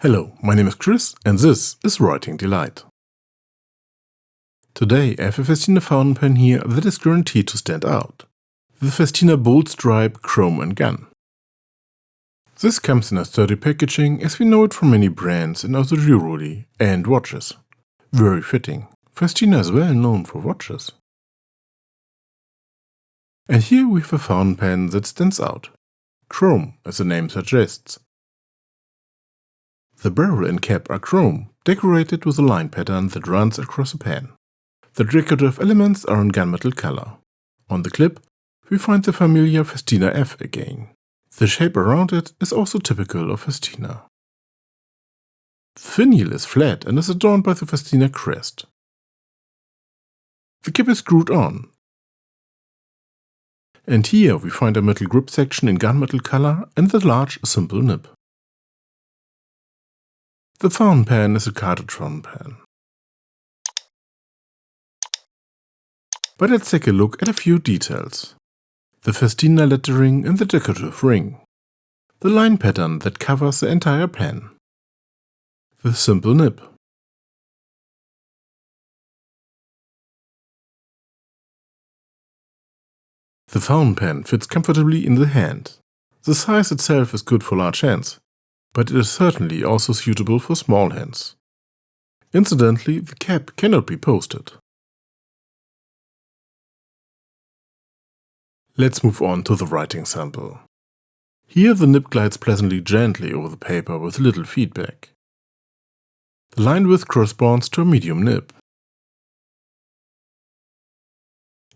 Hello, my name is Chris and this is Writing Delight. Today I have a Festina fountain pen here that is guaranteed to stand out. The Festina Bold Stripe Chrome and Gun. This comes in a sturdy packaging as we know it from many brands and also jewelry and watches. Very fitting. Festina is well known for watches. And here we have a fountain pen that stands out. Chrome, as the name suggests. The barrel and cap are chrome, decorated with a line pattern that runs across the pen. The decorative elements are in gunmetal color. On the clip, we find the familiar Festina F again. The shape around it is also typical of Festina. The finial is flat and is adorned by the Festina crest. The cap is screwed on. And here we find a metal grip section in gunmetal color and the large simple nib. The fountain pen is a cartridge fountain pen. But let's take a look at a few details. The Festina lettering and the decorative ring. The line pattern that covers the entire pen. The simple nib. The fountain pen fits comfortably in the hand. The size itself is good for large hands, but it is certainly also suitable for small hands. Incidentally, the cap cannot be posted. Let's move on to the writing sample. Here the nib glides pleasantly gently over the paper with little feedback. The line width corresponds to a medium nib.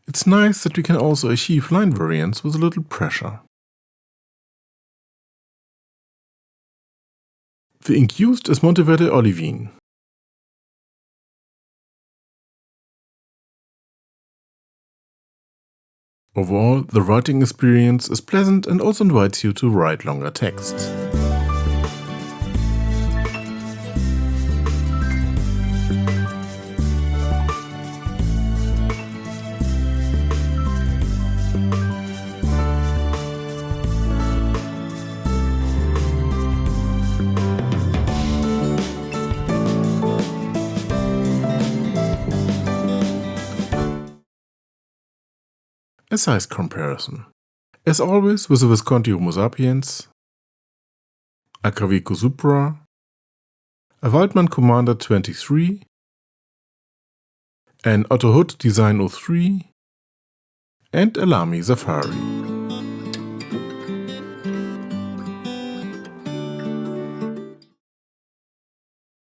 It's nice that we can also achieve line variants with a little pressure. The ink used is Monteverde Olivine. Overall, the writing experience is pleasant and also invites you to write longer texts. A size comparison. As always with the Visconti Homo sapiens, a Kaweco Supra, a Waldmann Commander 23, an Otto Hood Design 03, and a Lamy Safari.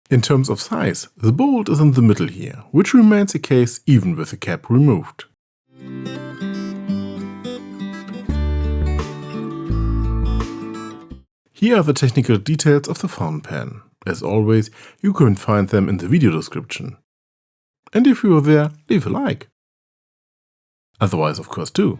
In terms of size, the Bold is in the middle here, which remains the case even with the cap removed. Here are the technical details of the fountain pen. As always, you can find them in the video description. And if you are there, leave a like. Otherwise, of course, too.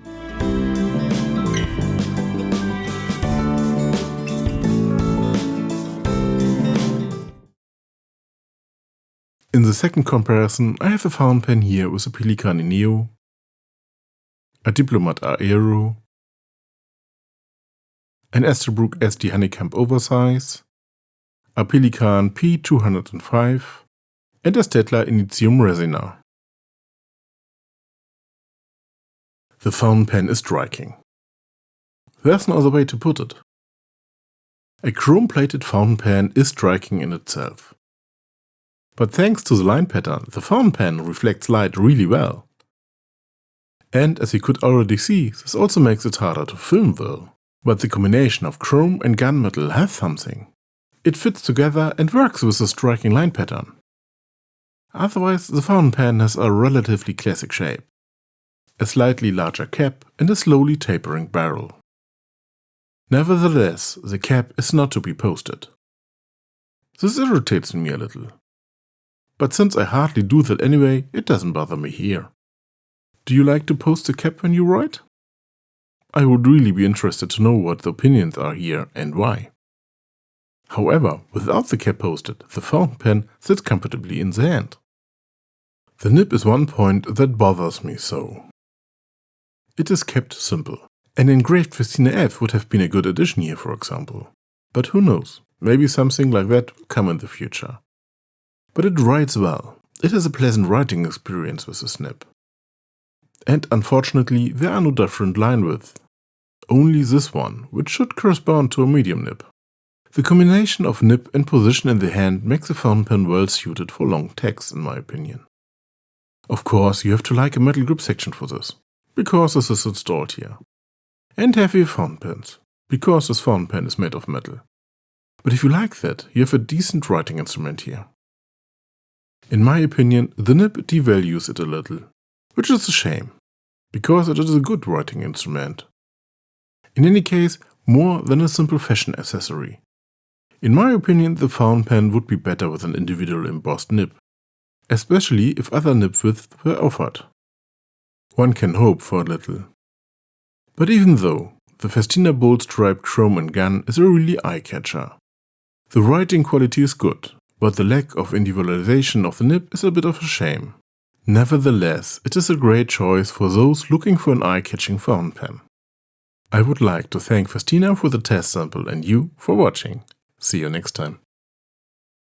In the second comparison, I have a fountain pen here with a Pelikan Neo, a Diplomat Aero, an Esterbrook SD Honeycomb Oversize, a Pelikan P205 and a Staedtler Initium Resina. The fountain pen is striking. There's no other way to put it. A chrome-plated fountain pen is striking in itself. But thanks to the line pattern, the fountain pen reflects light really well. And as you could already see, this also makes it harder to film well. But the combination of chrome and gunmetal has something. It fits together and works with the striking line pattern. Otherwise, the fountain pen has a relatively classic shape. A slightly larger cap and a slowly tapering barrel. Nevertheless, the cap is not to be posted. This irritates me a little. But since I hardly do that anyway, it doesn't bother me here. Do you like to post the cap when you write? I would really be interested to know what the opinions are here and why. However, without the cap posted, the fountain pen sits comfortably in the hand. The nib is one point that bothers me so. It is kept simple. An engraved Festina F would have been a good addition here, for example. But who knows? maybe something like that will come in the future. But it writes well. It has a pleasant writing experience with this nib. And unfortunately, there are no different line widths. Only this one, which should correspond to a medium nib. The combination of nib and position in the hand makes the fountain pen well suited for long text, in my opinion. Of course, you have to like a metal grip section for this, because this is installed here. And heavy fountain pens, because this fountain pen is made of metal. But if you like that, you have a decent writing instrument here. In my opinion, the nib devalues it a little, which is a shame, because it is a good writing instrument. In any case, more than a simple fashion accessory. In my opinion, the fountain pen would be better with an individual embossed nib, especially if other nib widths were offered. One can hope for a little. But even though, the Festina Bold Stripe Chrome and Gun is a really eye-catcher. The writing quality is good, but the lack of individualization of the nib is a bit of a shame. Nevertheless, it is a great choice for those looking for an eye-catching fountain pen. I would like to thank Festina for the test sample and you for watching. See you next time.